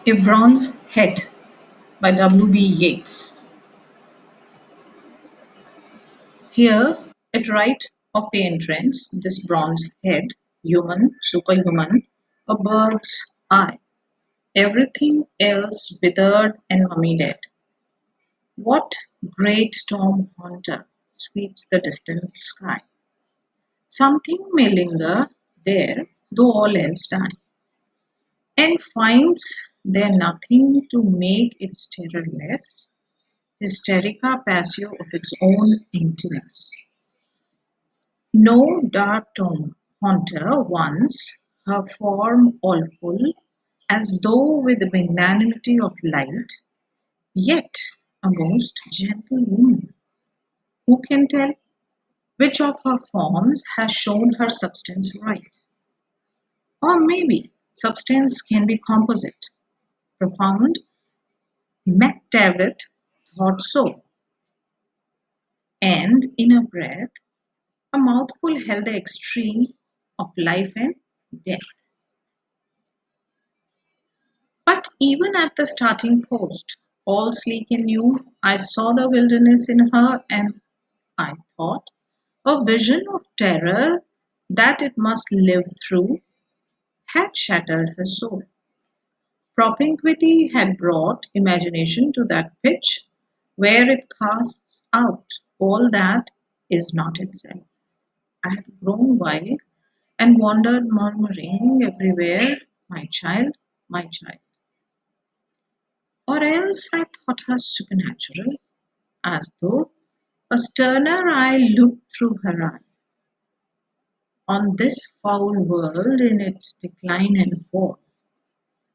A Bronze Head by W.B. Yeats. Here, at right of the entrance, this bronze head, human, superhuman, a bird's eye, everything else withered and mummy-dead. What great storm haunter sweeps the distant sky? Something may linger there, though all else die, and finds there nothing to make its terror less, hysterica passio of its own emptiness. No dark tomb haunter once, her form awful, as though with the magnanimity of light, yet a most gentle woman. Who can tell which of her forms has shown her substance right? Or maybe substance can be composite. Profound MacTavish thought so, and in a breath, a mouthful held the extreme of life and death. But even at the starting post, all sleek and new, I saw the wilderness in her, and I thought a vision of terror that it must live through had shattered her soul. Propinquity had brought imagination to that pitch where it casts out all that is not itself. I had grown wild and wandered murmuring everywhere, my child, my child. Or else I thought her supernatural, as though a sterner eye looked through her eye on this foul world in its decline and fall,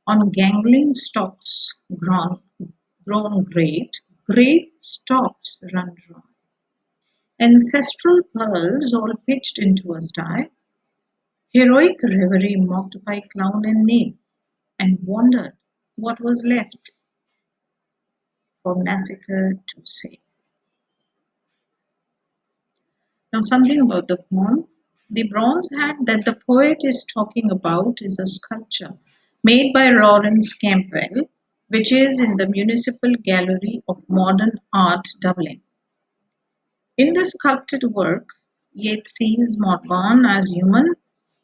on gangling stalks grown great, great stalks run dry, ancestral pearls all pitched into a sty, heroic reverie mocked by clown and knave, and wondered what was left for massacre to say. Now, something about the poem. The bronze hat that the poet is talking about is a sculpture made by Lawrence Campbell, which is in the Municipal Gallery of Modern Art, Dublin. In the sculpted work, Yeats sees Morgan as human,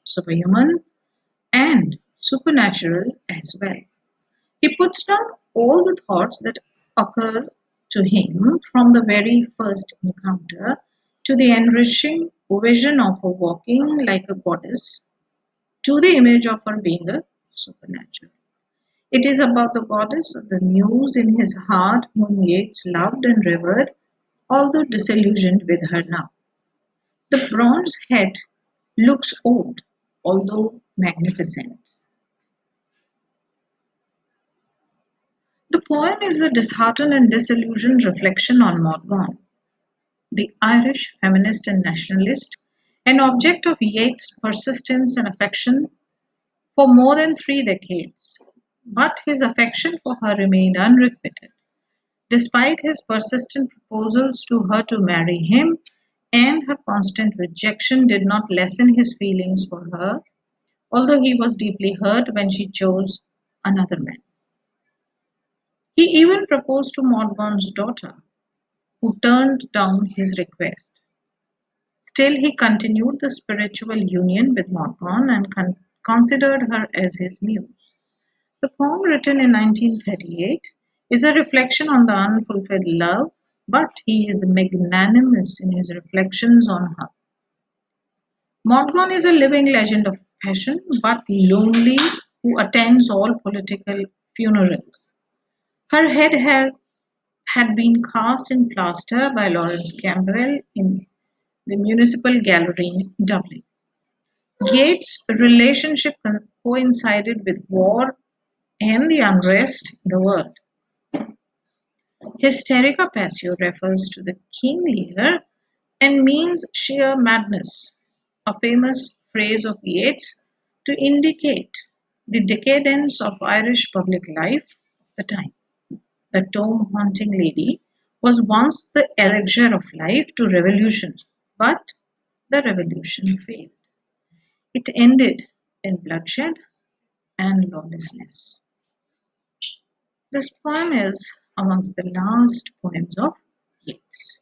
superhuman, and supernatural as well. He puts down all the thoughts that occur to him from the very first encounter to the enriching vision of her walking like a goddess to the image of her being a supernatural. It is about the goddess of the muse in his heart whom Yeats loved and revered, although disillusioned with her now. The bronze head looks old, although magnificent. The poem is a disheartened and disillusioned reflection on Maud Gonne, the Irish feminist and nationalist, an object of Yeats' persistence and affection for more than 3 decades. But his affection for her remained unrequited, despite his persistent proposals to her to marry him, and her constant rejection did not lessen his feelings for her, although he was deeply hurt when she chose another man. He even proposed to Morgan's daughter, who turned down his request. Still, he continued the spiritual union with Morgan and considered her as his muse. The poem, written in 1938, is a reflection on the unfulfilled love, but he is magnanimous in his reflections on her. Morgan is a living legend of passion, but lonely, who attends all political funerals. Her head had been cast in plaster by Lawrence Campbell in the Municipal Gallery in Dublin. Yeats' relationship coincided with war and the unrest in the world. Hysterica passio refers to the King Lear and means sheer madness, a famous phrase of Yeats to indicate the decadence of Irish public life of the time. The tomb haunting lady was once the elixir of life to revolution, but the revolution failed. It ended in bloodshed and lawlessness. This poem is amongst the last poems of Yeats.